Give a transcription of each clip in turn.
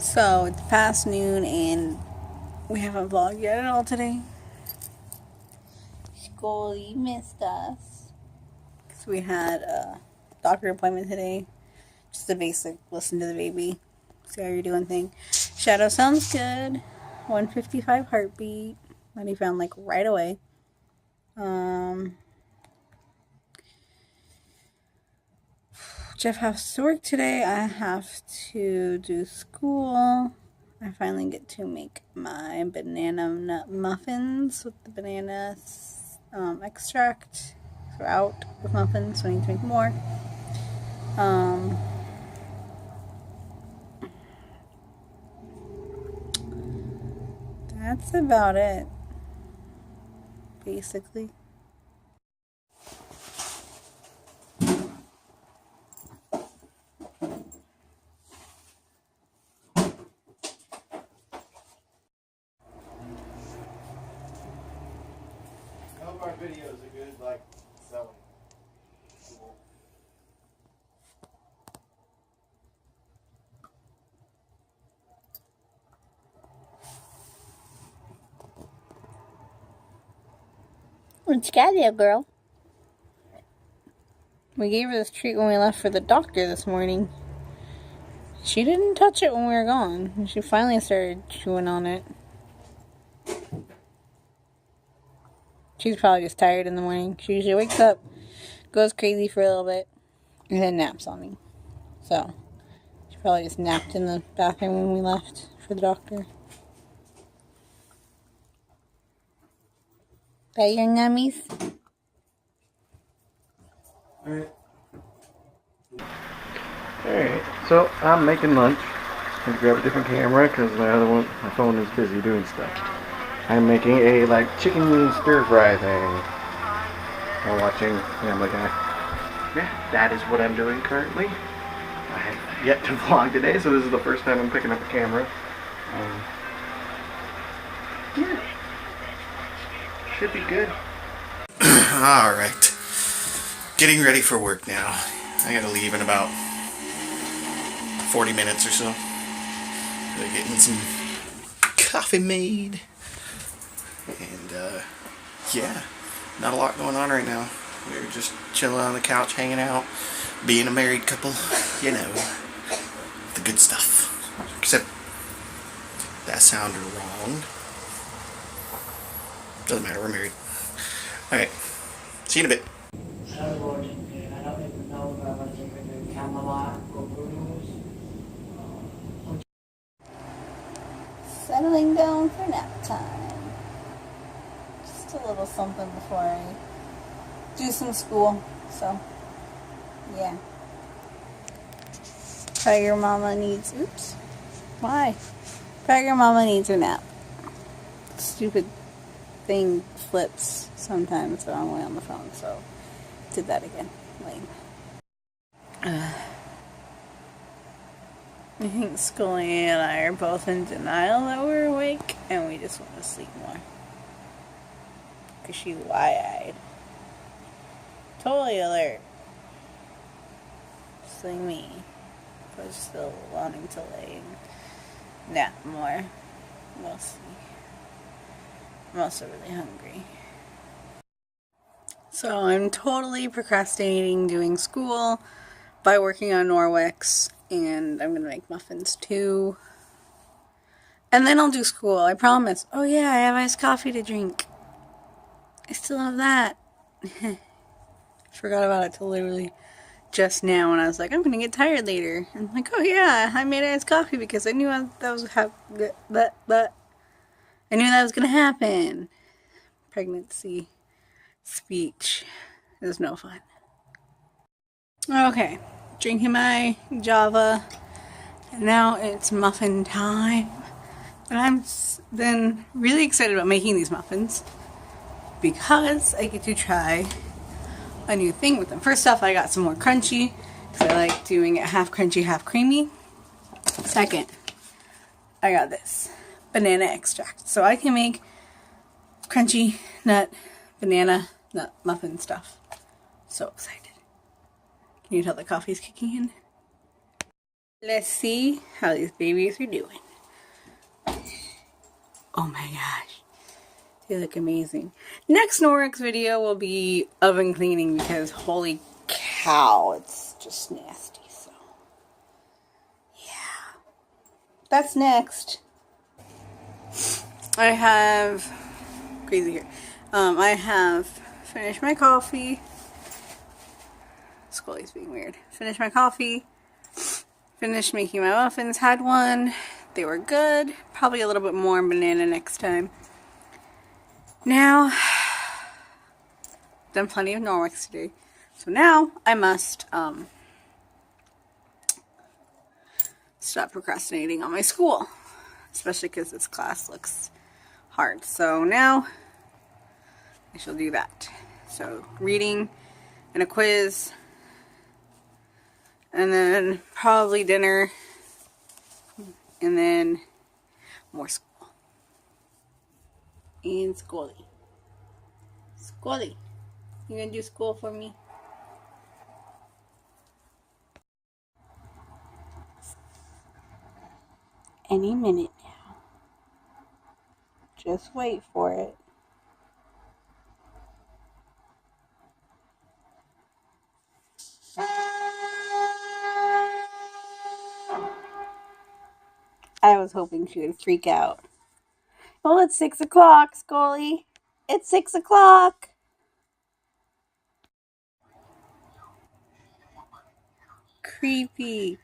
So it's past noon and we haven't vlogged yet at all today. School, you missed us. Because we had a doctor appointment today. Just a basic listen to the baby, see how you're doing thing. Shadow sounds good. 155 heartbeat. That he found like right away. Jeff has to work today. I have to do school. I finally get to make my banana nut muffins with the banana extract. So out with muffins, so I need to make more. That's about it, basically. I hope our videos are good, like selling. Cool. What you got there, girl? We gave her this treat when we left for the doctor this morning. She didn't touch it when we were gone. She finally started chewing on it. She's probably just tired in the morning. She usually wakes up, goes crazy for a little bit, and then naps on me. So, she probably just napped in the bathroom when we left for the doctor. That your nummies? Alright, so I'm making lunch. I had to grab a different camera because my phone is busy doing stuff. I'm making a chicken stir fry thing while watching Family Guy. Yeah, that is what I'm doing currently. I have yet to vlog today, so this is the first time I'm picking up a camera. Yeah, should be good. Alright, getting ready for work now. I gotta leave in about 40 minutes or so. They're getting some coffee made. And yeah, not a lot going on right now. We're just chilling on the couch, hanging out, being a married couple, you know, the good stuff. Except that sounded wrong. Doesn't matter, we're married. Alright, see you in a bit. Settling down for nap time. Just a little something before I do some school. So, yeah. Tiger Mama needs, oops. Why? Tiger Mama needs her nap. Stupid thing flips sometimes the wrong way on the phone, so did that again. Lame. I think Scully and I are both in denial that we're awake, and we just want to sleep more. Because she's wide-eyed. Totally alert. Just like me. But still wanting to lay and nap more. Mostly. I'm also really hungry. So I'm totally procrastinating doing school by working on Norwex. And I'm going to make muffins too. And then I'll do school, I promise. Oh yeah, I have iced coffee to drink. I still have that. Forgot about it till literally just now when I was like, I'm going to get tired later. And I'm like, oh yeah, I made iced coffee because I knew that was I knew that was going to happen. Pregnancy speech is no fun. Okay, drinking my Java. And now it's muffin time. And I'm then really excited about making these muffins because I get to try a new thing with them. First off, I got some more crunchy because I like doing it half crunchy, half creamy. Second, I got this banana extract. So I can make crunchy nut, banana nut muffin stuff. So excited. Can you tell the coffee's kicking in? Let's see how these babies are doing. Oh my gosh. They look amazing. Next Norwex video will be oven cleaning because holy cow, it's just nasty. So, yeah. That's next. I have... Crazy here. I have finished my coffee. Scully's being weird. Finished my coffee. Finished making my muffins. Had one. They were good. Probably a little bit more banana next time. Now, done plenty of Norwex today. So now I must stop procrastinating on my school. Especially because this class looks hard. So now I shall do that. So reading and a quiz. And then probably dinner. And then more school. And Scully. Scully, you gonna do school for me? Any minute now. Just wait for it. I was hoping she would freak out. Oh, it's 6 o'clock, Scully. It's 6 o'clock. Creepy.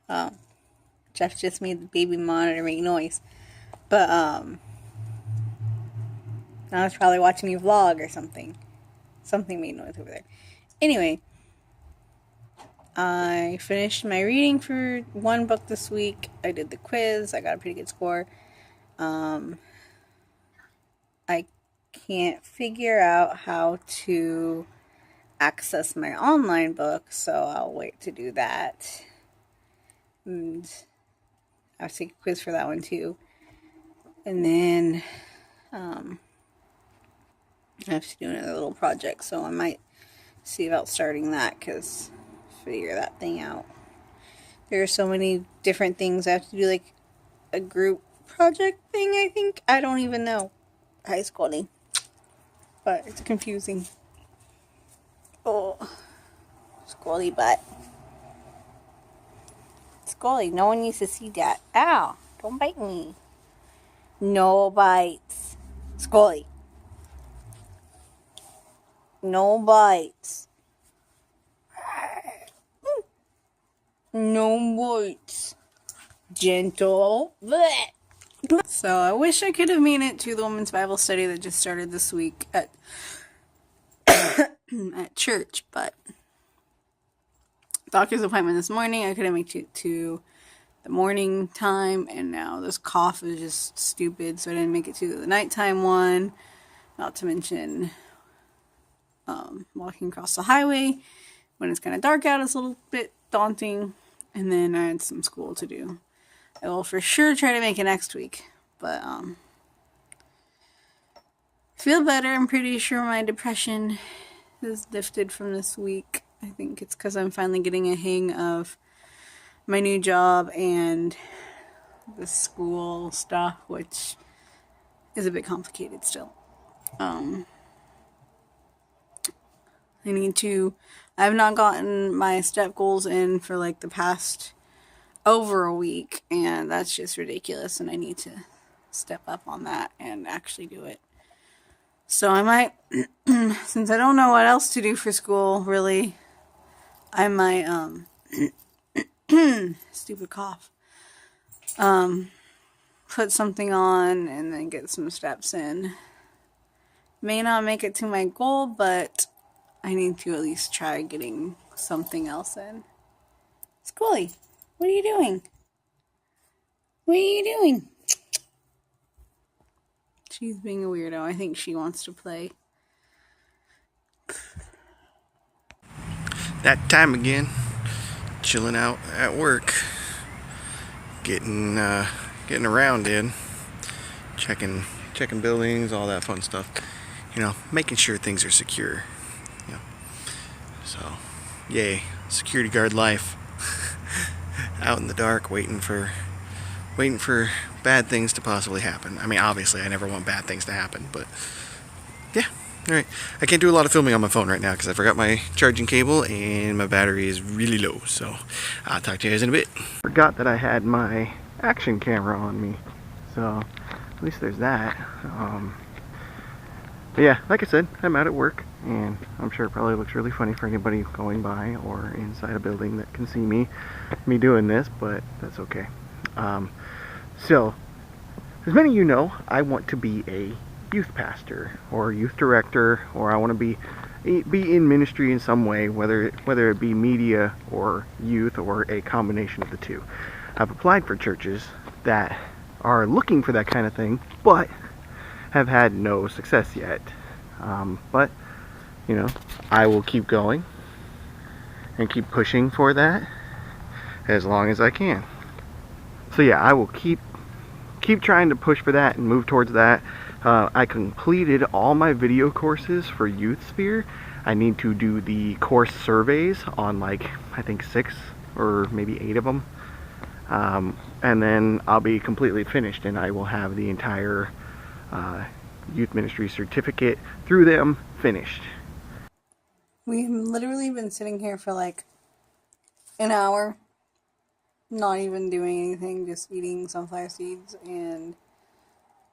Oh, Jeff just made the baby monitor make noise. But, I was probably watching you vlog or something. Something made noise over there. Anyway, I finished my reading for one book this week. I did the quiz. I got a pretty good score. I can't figure out how to access my online book, so I'll wait to do that. And I'll take a quiz for that one too. And then I have to do another little project, so I might see about starting that, because figure that thing out. There are so many different things I have to do, like a group project thing, I think. I don't even know. High schooling. But it's confusing. Oh. Scully butt. Scully, no one needs to see that. Ow. Don't bite me. No bites. Scully. No bites. No bites. Gentle. Blech. So I wish I could have made it to the women's Bible study that just started this week at at church, but doctor's appointment this morning. I couldn't make it to the morning time, and now this cough is just stupid, so I didn't make it to the nighttime one. Not to mention walking across the highway when it's kind of dark out is a little bit daunting, and then I had some school to do. I will for sure try to make it next week, but feel better. I'm pretty sure my depression is lifted from this week. I think it's because I'm finally getting a hang of my new job and the school stuff, which is a bit complicated still. I have not gotten my step goals in for like the past over a week, and that's just ridiculous, and I need to step up on that and actually do it. So I might, since I don't know what else to do for school, really, I might, stupid cough, put something on and then get some steps in. May not make it to my goal, but I need to at least try getting something else in. Scully, what are you doing? What are you doing? She's being a weirdo. I think she wants to play. That time again. Chilling out at work. Getting around in. Checking buildings, all that fun stuff. You know, making sure things are secure. You know. So, yay. security guard life. Out in the dark, waiting for bad things to possibly happen. I mean, obviously, I never want bad things to happen, but yeah. All right. I can't do a lot of filming on my phone right now because I forgot my charging cable and my battery is really low. So I'll talk to you guys in a bit. Forgot that I had my action camera on me, so at least there's that. But yeah, like I said, I'm out at work, and I'm sure it probably looks really funny for anybody going by or inside a building that can see me doing this, but that's okay. So, as many of you know, I want to be a youth pastor or youth director, or I want to be in ministry in some way, whether it be media or youth or a combination of the two. I've applied for churches that are looking for that kind of thing, but have had no success yet. But you know, I will keep going and keep pushing for that as long as I can. So yeah, I will keep trying to push for that and move towards that. I completed all my video courses for Youth Sphere. I need to do the course surveys on, like, I think 6 or maybe 8 of them. And then I'll be completely finished, and I will have the entire youth ministry certificate through them finished. We've literally been sitting here for like an hour, not even doing anything, just eating sunflower seeds and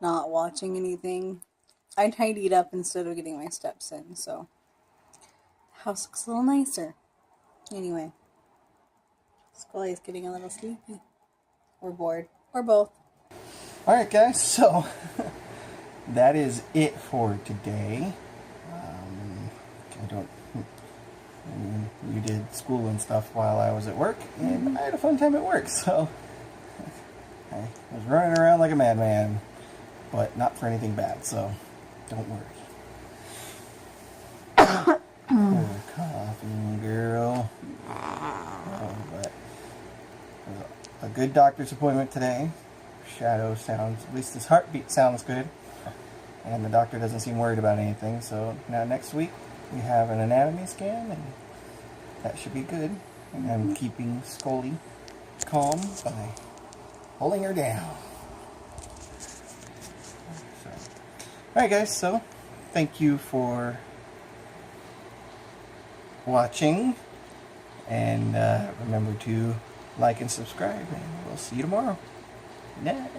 not watching anything. I tidied up instead of getting my steps in, so the house looks a little nicer. Anyway, Scully's getting a little sleepy, or bored, or both. Alright guys, so that is it for today. You did school and stuff while I was at work, and I had a fun time at work, so I was running around like a madman, but not for anything bad, so don't worry. Oh, coffee, girl. Oh, but it was a good doctor's appointment today. Shadow sounds, at least his heartbeat sounds good, and the doctor doesn't seem worried about anything. So now next week we have an anatomy scan, and that should be good. And I'm keeping Scully calm by holding her down. Alright guys, so thank you for watching, and remember to like and subscribe, and we'll see you tomorrow. Night.